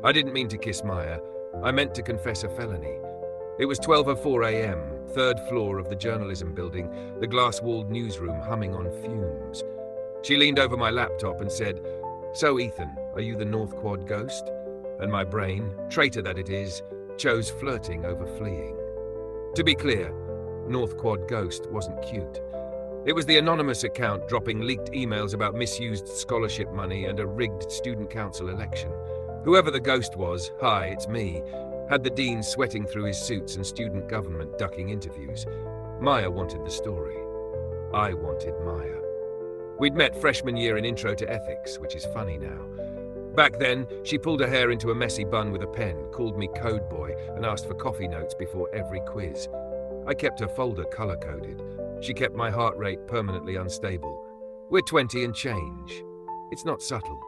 I didn't mean to kiss Maya. I meant to confess a felony. It was 12:04 a.m., third floor of the journalism building, the glass-walled newsroom humming on fumes. She leaned over my laptop and said, "So, Ethan, are you the North Quad ghost?" And my brain, traitor that it is, chose flirting over fleeing. To be clear, North Quad ghost wasn't cute. It was the anonymous account dropping leaked emails about misused scholarship money and a rigged student council election. Whoever the ghost was, hi, it's me, had the dean sweating through his suits and student government ducking interviews. Maya wanted the story. I wanted Maya. We'd met freshman year in Intro to Ethics, which is funny now. Back then, she pulled her hair into a messy bun with a pen, called me Code Boy, and asked for coffee notes before every quiz. I kept her folder color-coded. She kept my heart rate permanently unstable. We're 20 and change. It's not subtle.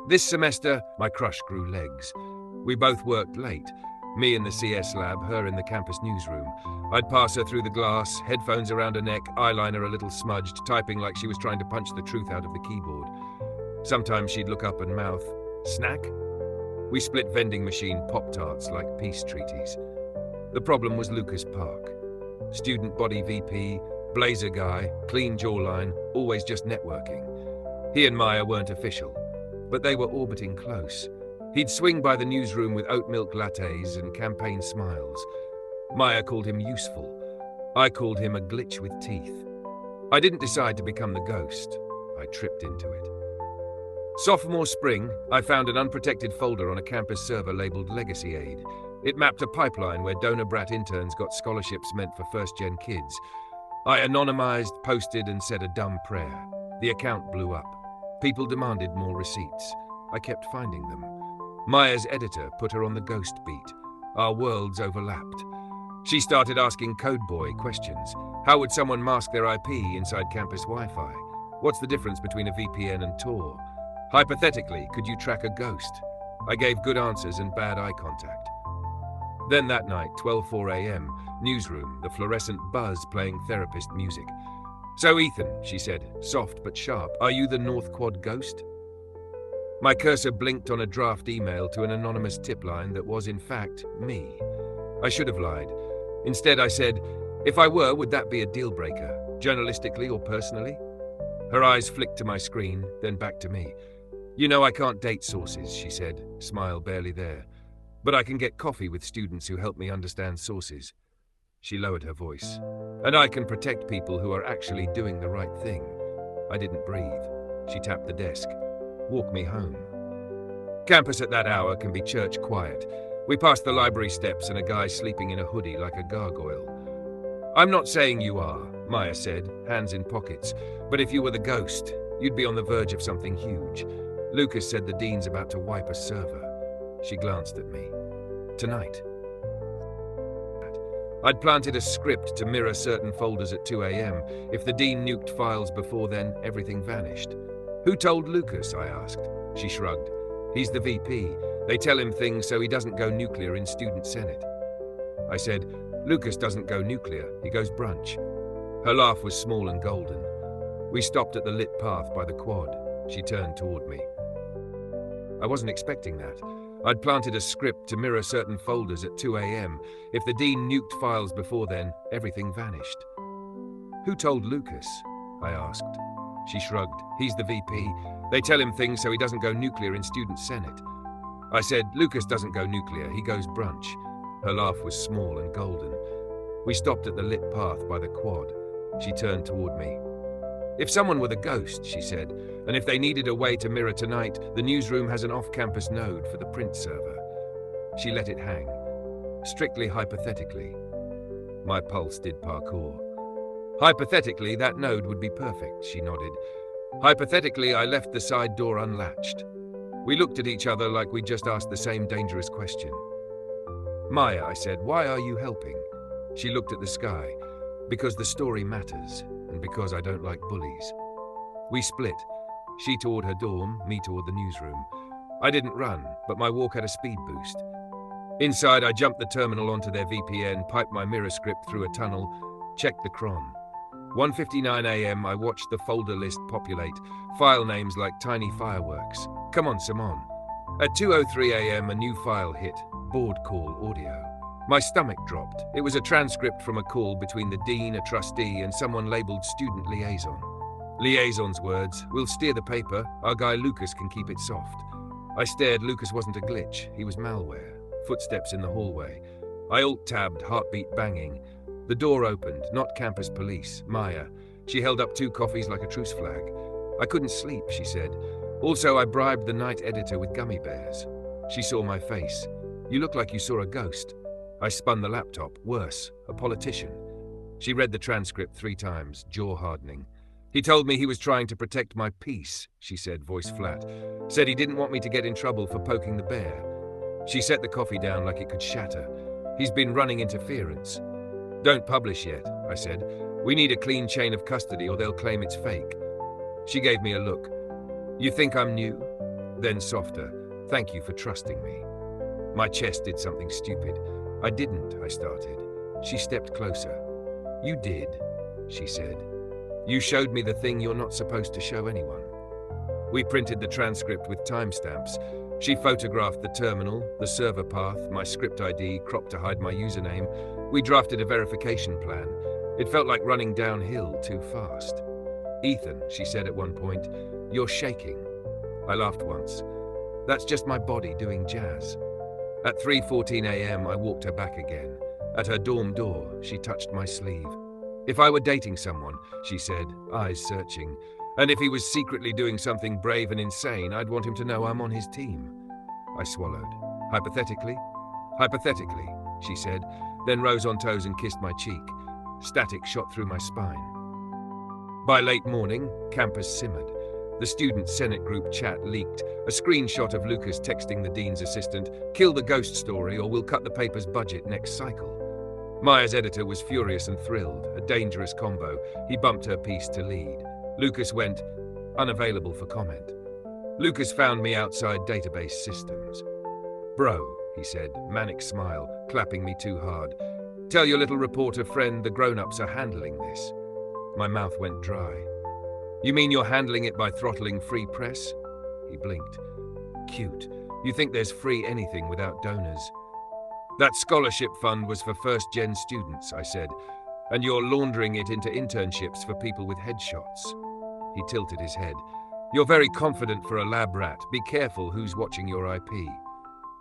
This semester, my crush grew legs. We both worked late. Me in the CS lab, her in the campus newsroom. I'd pass her through the glass, headphones around her neck, eyeliner a little smudged, typing like she was trying to punch the truth out of the keyboard. Sometimes she'd look up and mouth, "Snack?" We split vending machine Pop-Tarts like peace treaties. The problem was Lucas Park. Student body VP, blazer guy, clean jawline, always just networking. He and Maya weren't official, but they were orbiting close. He'd swing by the newsroom with oat milk lattes and campaign smiles. Maya called him useful. I called him a glitch with teeth. I didn't decide to become the ghost. I tripped into it. Sophomore spring, I found an unprotected folder on a campus server labeled Legacy Aid. It mapped a pipeline where donor brat interns got scholarships meant for first-gen kids. I anonymized, posted, and said a dumb prayer. The account blew up. People demanded more receipts. I kept finding them. Maya's editor put her on the ghost beat. Our worlds overlapped. She started asking Code Boy questions. How would someone mask their IP inside campus Wi-Fi? What's the difference between a VPN and Tor? Hypothetically, could you track a ghost? I gave good answers and bad eye contact. Then that night, 12:04 a.m., newsroom, the fluorescent buzz playing therapist music. "So Ethan," she said, soft but sharp, "are you the North Quad ghost?" My cursor blinked on a draft email to an anonymous tip line that was, in fact, me. I should have lied. Instead, I said, "If I were, would that be a deal breaker, journalistically or personally?" Her eyes flicked to my screen, then back to me. "You know I can't date sources," she said, smile barely there. "But I can get coffee with students who help me understand sources." She lowered her voice. "And I can protect people who are actually doing the right thing." I didn't breathe. She tapped the desk. "Walk me home." Campus at that hour can be church quiet. We passed the library steps and a guy sleeping in a hoodie like a gargoyle. "I'm not saying you are," Maya said, hands in pockets. "But if you were the ghost, you'd be on the verge of something huge. Lucas said the dean's about to wipe a server." She glanced at me. "Tonight." I'd planted a script to mirror certain folders at 2 a.m. If the dean nuked files before then, everything vanished. "Who told Lucas?" I asked. She shrugged. "He's the VP. They tell him things so he doesn't go nuclear in student senate." I said, "Lucas doesn't go nuclear, he goes brunch." Her laugh was small and golden. We stopped at the lit path by the quad. She turned toward me. I wasn't expecting that. I'd planted a script to mirror certain folders at 2 a.m. If the dean nuked files before then, everything vanished. "Who told Lucas?" I asked. She shrugged. "He's the VP. They tell him things so he doesn't go nuclear in student senate." I said, "Lucas doesn't go nuclear, he goes brunch." Her laugh was small and golden. We stopped at the lit path by the quad. She turned toward me. "If someone were the ghost," she said, "and if they needed a way to mirror tonight, the newsroom has an off-campus node for the print server." She let it hang. "Strictly hypothetically." My pulse did parkour. "Hypothetically, that node would be perfect," she nodded. "Hypothetically, I left the side door unlatched." We looked at each other like we'd just asked the same dangerous question. "Maya," I said, "why are you helping?" She looked at the sky. "Because the story matters, and because I don't like bullies." We split. She toward her dorm, me toward the newsroom. I didn't run, but my walk had a speed boost. Inside, I jumped the terminal onto their VPN, piped my mirror script through a tunnel, checked the cron. 1:59 a.m. I watched the folder list populate, file names like tiny fireworks. "Come on, Simone." At 2:03 a.m., a new file hit, board call audio. My stomach dropped. It was a transcript from a call between the dean, a trustee, and someone labeled student liaison. Liaison's words, "We'll steer the paper, our guy Lucas can keep it soft." I stared. Lucas wasn't a glitch, he was malware. Footsteps in the hallway. I alt-tabbed, heartbeat banging. The door opened, not campus police, Maya. She held up 2 coffees like a truce flag. "I couldn't sleep," she said. "Also, I bribed the night editor with gummy bears." She saw my face. "You look like you saw a ghost." I spun the laptop. Worse, a politician. She read the transcript 3 times, jaw hardening. "He told me he was trying to protect my peace," she said, voice flat. "Said he didn't want me to get in trouble for poking the bear." She set the coffee down like it could shatter. "He's been running interference." "Don't publish yet," I said. "We need a clean chain of custody or they'll claim it's fake." She gave me a look. "You think I'm new?" Then softer. "Thank you for trusting me." My chest did something stupid. "I didn't," I started. She stepped closer. "You did," she said. "You showed me the thing you're not supposed to show anyone." We printed the transcript with timestamps. She photographed the terminal, the server path, my script ID cropped to hide my username. We drafted a verification plan. It felt like running downhill too fast. "Ethan," she said at one point, "you're shaking." I laughed once. "That's just my body doing jazz." At 3:14 a.m., I walked her back again. At her dorm door, she touched my sleeve. "If I were dating someone," she said, eyes searching, "and if he was secretly doing something brave and insane, I'd want him to know I'm on his team." I swallowed. "Hypothetically?" "Hypothetically," she said, then rose on toes and kissed my cheek. Static shot through my spine. By late morning, campus simmered. The student Senate group chat leaked, a screenshot of Lucas texting the dean's assistant, "Kill the ghost story or we'll cut the paper's budget next cycle." Maya's editor was furious and thrilled, a dangerous combo. He bumped her piece to lead. Lucas went, "Unavailable for comment." Lucas found me outside database systems. "Bro," he said, manic smile, clapping me too hard. "Tell your little reporter friend the grown-ups are handling this." My mouth went dry. "You mean you're handling it by throttling free press?" He blinked. "Cute. You think there's free anything without donors?" "That scholarship fund was for first-gen students," I said, "and you're laundering it into internships for people with headshots." He tilted his head. "You're very confident for a lab rat. Be careful who's watching your IP."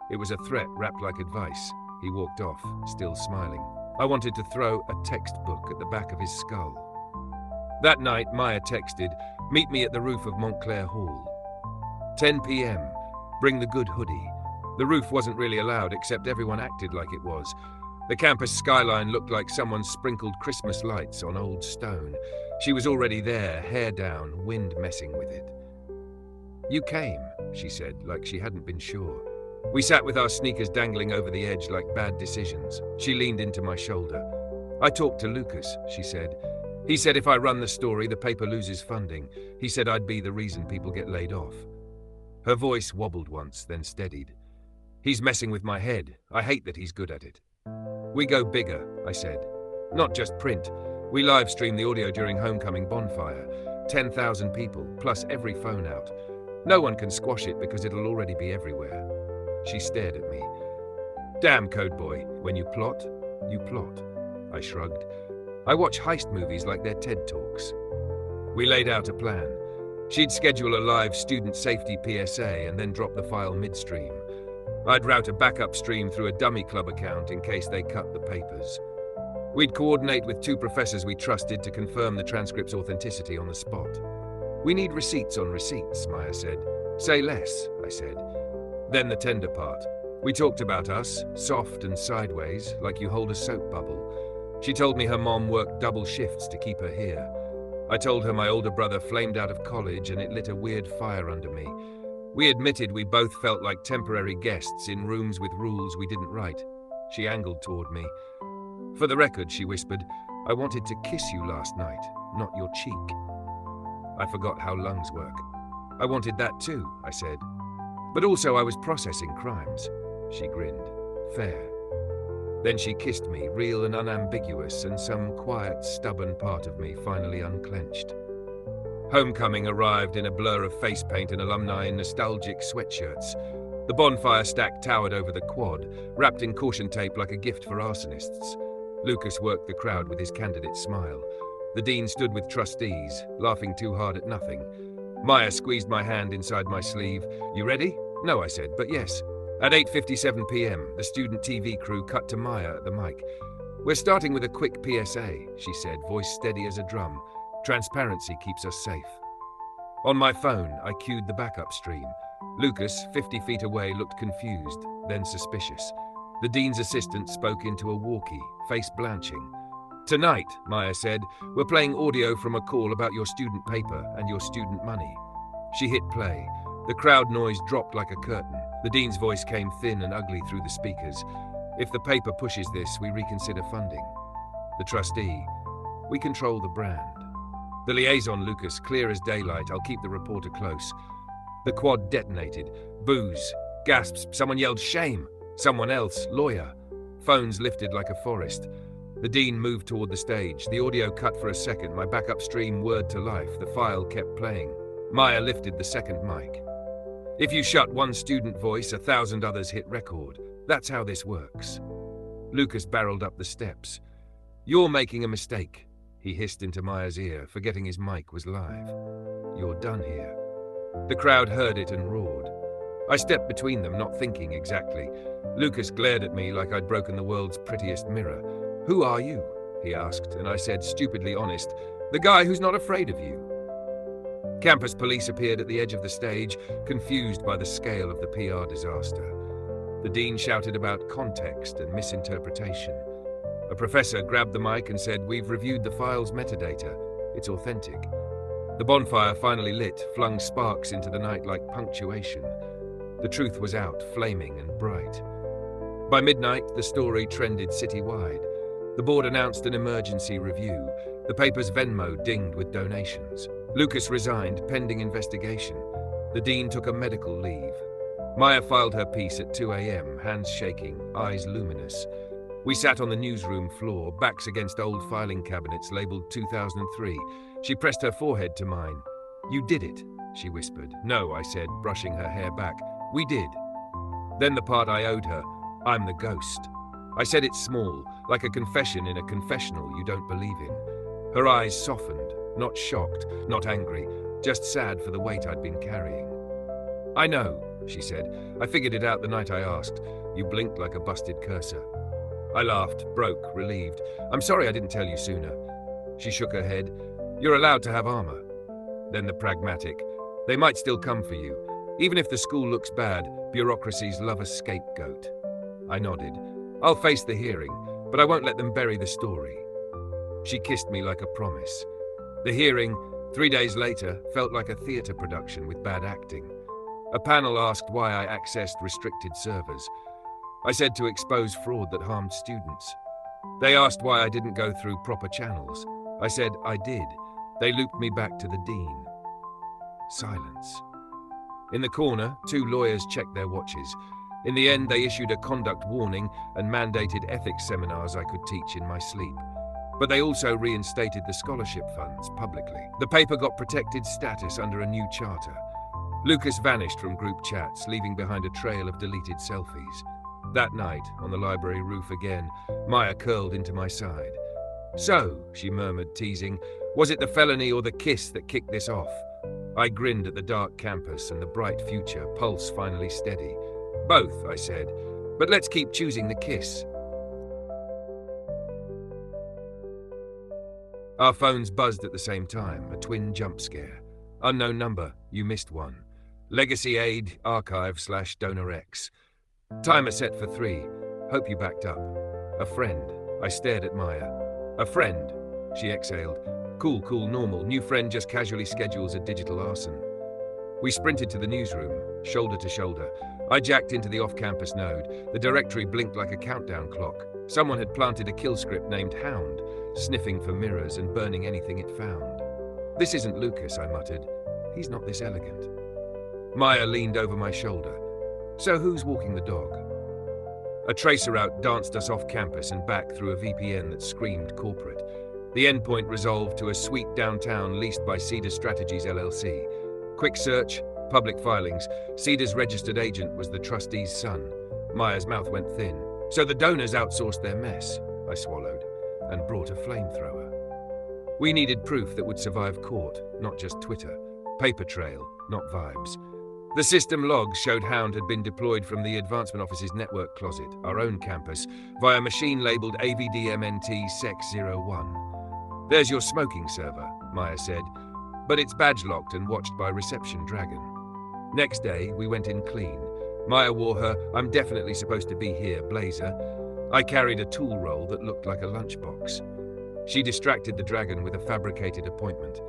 It was a threat wrapped like advice. He walked off, still smiling. I wanted to throw a textbook at the back of his skull. That night, Maya texted, "Meet me at the roof of Montclair Hall." 10 p.m. Bring the good hoodie. The roof wasn't really allowed, except everyone acted like it was. The campus skyline looked like someone sprinkled Christmas lights on old stone. She was already there, hair down, wind messing with it. "You came," she said, like she hadn't been sure. We sat with our sneakers dangling over the edge like bad decisions. She leaned into my shoulder. "I talked to Lucas," she said. "He said if I run the story, the paper loses funding. He said I'd be the reason people get laid off." Her voice wobbled once, then steadied. "He's messing with my head. I hate that he's good at it." "We go bigger," I said. "Not just print. We live stream the audio during homecoming bonfire. 10,000 people, plus every phone out. No one can squash it because it'll already be everywhere." She stared at me. "Damn, code boy, when you plot, you plot." I shrugged. "I watch heist movies like they're TED Talks." We laid out a plan. She'd schedule a live student safety PSA and then drop the file midstream. I'd route a backup stream through a dummy club account in case they cut the papers. We'd coordinate with 2 professors we trusted to confirm the transcript's authenticity on the spot. "We need receipts on receipts," Maya said. "Say less," I said. Then the tender part. We talked about us, soft and sideways, like you hold a soap bubble. She told me her mom worked double shifts to keep her here. I told her my older brother flamed out of college and it lit a weird fire under me. We admitted we both felt like temporary guests in rooms with rules we didn't write. She angled toward me. "For the record," she whispered, "I wanted to kiss you last night, not your cheek." I forgot how lungs work. "I wanted that too," I said. "But also I was processing crimes." She grinned. "Fair." Then she kissed me, real and unambiguous, and some quiet, stubborn part of me finally unclenched. Homecoming arrived in a blur of face paint and alumni in nostalgic sweatshirts. The bonfire stack towered over the quad, wrapped in caution tape like a gift for arsonists. Lucas worked the crowd with his candidate smile. The dean stood with trustees, laughing too hard at nothing. Maya squeezed my hand inside my sleeve. "You ready?" "No," I said, "but yes." At 8:57 p.m., the student TV crew cut to Maya at the mic. "We're starting with a quick PSA," she said, voice steady as a drum. "Transparency keeps us safe." On my phone, I cued the backup stream. Lucas, 50 feet away, looked confused, then suspicious. The dean's assistant spoke into a walkie, face blanching. "Tonight," Maya said, "we're playing audio from a call about your student paper and your student money." She hit play. The crowd noise dropped like a curtain. The dean's voice came thin and ugly through the speakers. "If the paper pushes this, we reconsider funding." The trustee: "We control the brand." The liaison: "Lucas, clear as daylight. I'll keep the reporter close." The quad detonated. Boos. Gasps. Someone yelled, "Shame!" Someone else, "Lawyer." Phones lifted like a forest. The dean moved toward the stage. The audio cut for a second. My backup stream whirred to life. The file kept playing. Maya lifted the second mic. "If you shut one student voice, 1,000 others hit record. That's how this works." Lucas barreled up the steps. "You're making a mistake," he hissed into Maya's ear, forgetting his mic was live. "You're done here." The crowd heard it and roared. I stepped between them, not thinking exactly. Lucas glared at me like I'd broken the world's prettiest mirror. "Who are you?" he asked, and I said, stupidly honest, "The guy who's not afraid of you." Campus police appeared at the edge of the stage, confused by the scale of the PR disaster. The dean shouted about context and misinterpretation. A professor grabbed the mic and said, "We've reviewed the file's metadata. It's authentic." The bonfire finally lit, flung sparks into the night like punctuation. The truth was out, flaming and bright. By midnight, the story trended citywide. The board announced an emergency review. The paper's Venmo dinged with donations. Lucas resigned, pending investigation. The dean took a medical leave. Maya filed her piece at 2 a.m., hands shaking, eyes luminous. We sat on the newsroom floor, backs against old filing cabinets labeled 2003. She pressed her forehead to mine. "You did it," she whispered. "No," I said, brushing her hair back. "We did." Then the part I owed her. "I'm the ghost." I said it small, like a confession in a confessional you don't believe in. Her eyes softened, not shocked, not angry, just sad for the weight I'd been carrying. "I know," she said. "I figured it out the night I asked. You blinked like a busted cursor." I laughed, broke, relieved. "I'm sorry I didn't tell you sooner." She shook her head. "You're allowed to have armor." Then the pragmatic. "They might still come for you. Even if the school looks bad, bureaucracies love a scapegoat." I nodded. "I'll face the hearing, but I won't let them bury the story." She kissed me like a promise. The hearing, 3 days later, felt like a theatre production with bad acting. A panel asked why I accessed restricted servers. I said to expose fraud that harmed students. They asked why I didn't go through proper channels. I said I did. They looped me back to the dean. Silence. In the corner, 2 lawyers checked their watches. In the end, they issued a conduct warning and mandated ethics seminars I could teach in my sleep. But they also reinstated the scholarship funds publicly. The paper got protected status under a new charter. Lucas vanished from group chats, leaving behind a trail of deleted selfies. That night, on the library roof again, Maya curled into my side. "So," she murmured, teasing, "was it the felony or the kiss that kicked this off?" I grinned at the dark campus and the bright future, pulse finally steady. "Both," I said, "but let's keep choosing the kiss." Our phones buzzed at the same time, a twin jump scare. Unknown number, you missed one. Legacy Aid, Archive/Donor X. Timer set for 3. Hope you backed up. A friend. I stared at Maya. "A friend," she exhaled. Cool, normal. New friend just casually schedules a digital arson." We sprinted to the newsroom, shoulder to shoulder. I jacked into the off-campus node. The directory blinked like a countdown clock. Someone had planted a kill script named Hound, sniffing for mirrors and burning anything it found. "This isn't Lucas," I muttered. "He's not this elegant." Maya leaned over my shoulder. "So who's walking the dog?" A tracer route danced us off campus and back through a VPN that screamed corporate. The endpoint resolved to a suite downtown leased by Cedar Strategies LLC. Quick search, Public filings. Cedar's registered agent was the trustee's son. Maya's mouth went thin. So the donors outsourced their mess. I swallowed and brought a flamethrower. We needed proof that would survive court, not just Twitter. Paper trail, not vibes. The system logs showed Hound had been deployed from the Advancement Office's network closet, our own campus, via machine labeled AVDMNT SEC-01. There's your smoking server, Maya said, but it's badge locked and watched by Reception Dragon. Next day, we went in clean. Maya wore her "I'm definitely supposed to be here" blazer. I carried a tool roll that looked like a lunchbox. She distracted the Dragon with a fabricated appointment.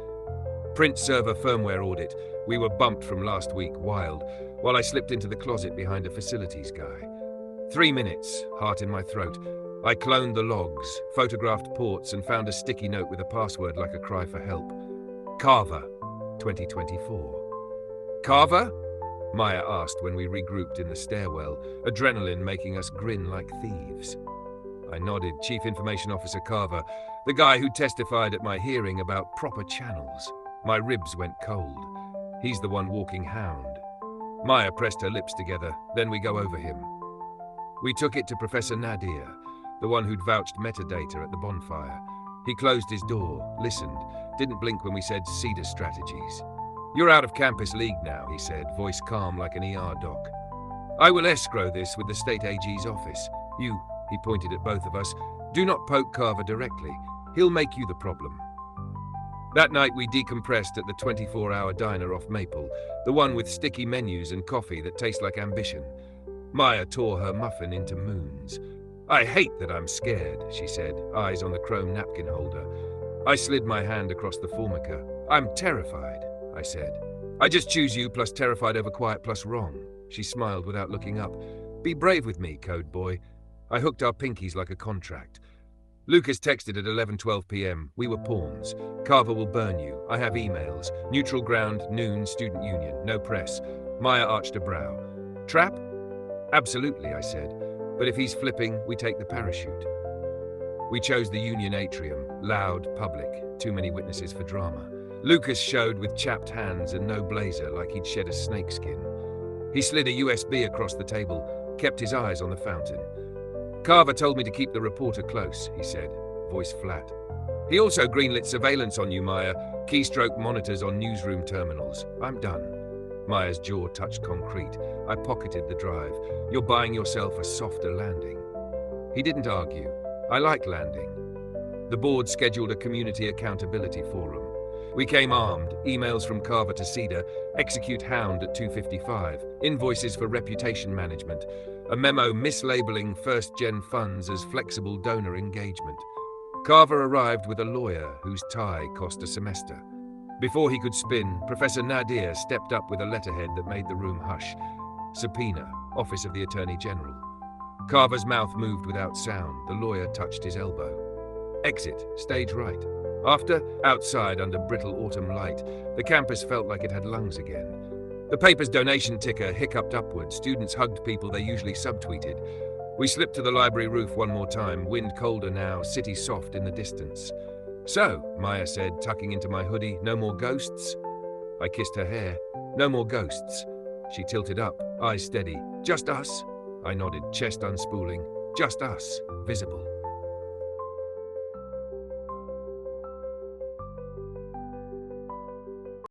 Print server firmware audit. We were bumped from last week, wild, while I slipped into the closet behind a facilities guy. 3 minutes, heart in my throat. I cloned the logs, photographed ports, and found a sticky note with a password like a cry for help. Carver, 2024. Carver? Maya asked when we regrouped in the stairwell, adrenaline making us grin like thieves. I nodded. Chief Information Officer Carver, the guy who testified at my hearing about proper channels. My ribs went cold. He's the one walking Hound. Maya pressed her lips together, then we go over him. We took it to Professor Nadir, the one who'd vouched metadata at the bonfire. He closed his door, listened, didn't blink when we said Cedar Strategies. You're out of campus league now, he said, voice calm like an ER doc. I will escrow this with the state AG's office. You, he pointed at both of us, do not poke Carver directly. He'll make you the problem. That night we decompressed at the 24-hour diner off Maple, the one with sticky menus and coffee that tastes like ambition. Maya tore her muffin into moons. I hate that I'm scared, she said, eyes on the chrome napkin holder. I slid my hand across the formica. I'm terrified, I said. I just choose you plus terrified over quiet plus wrong. She smiled without looking up. Be brave with me, code boy. I hooked our pinkies like a contract. Lucas texted at 11:12 p.m. We were pawns. Carver will burn you. I have emails. Neutral ground, noon, student union. No press. Maya arched a brow. Trap? Absolutely, I said. But if he's flipping, we take the parachute. We chose the union atrium. Loud, public. Too many witnesses for drama. Lucas showed with chapped hands and no blazer like he'd shed a snakeskin. He slid a USB across the table, kept his eyes on the fountain. Carver told me to keep the reporter close, he said, voice flat. He also greenlit surveillance on you, Maya, keystroke monitors on newsroom terminals. I'm done. Maya's jaw touched concrete. I pocketed the drive. You're buying yourself a softer landing. He didn't argue. I like landing. The board scheduled a community accountability forum. We came armed, emails from Carver to Cedar, execute Hound at 2:55, invoices for reputation management, a memo mislabeling first-gen funds as flexible donor engagement. Carver arrived with a lawyer whose tie cost a semester. Before he could spin, Professor Nadir stepped up with a letterhead that made the room hush. Subpoena, Office of the Attorney General. Carver's mouth moved without sound. The lawyer touched his elbow. Exit, stage right. After, outside under brittle autumn light, the campus felt like it had lungs again. The paper's donation ticker hiccuped upward. Students hugged people they usually subtweeted. We slipped to the library roof one more time, wind colder now, city soft in the distance. So, Maya said, tucking into my hoodie, no more ghosts? I kissed her hair. No more ghosts. She tilted up, eyes steady. Just us? I nodded, chest unspooling. Just us, visible.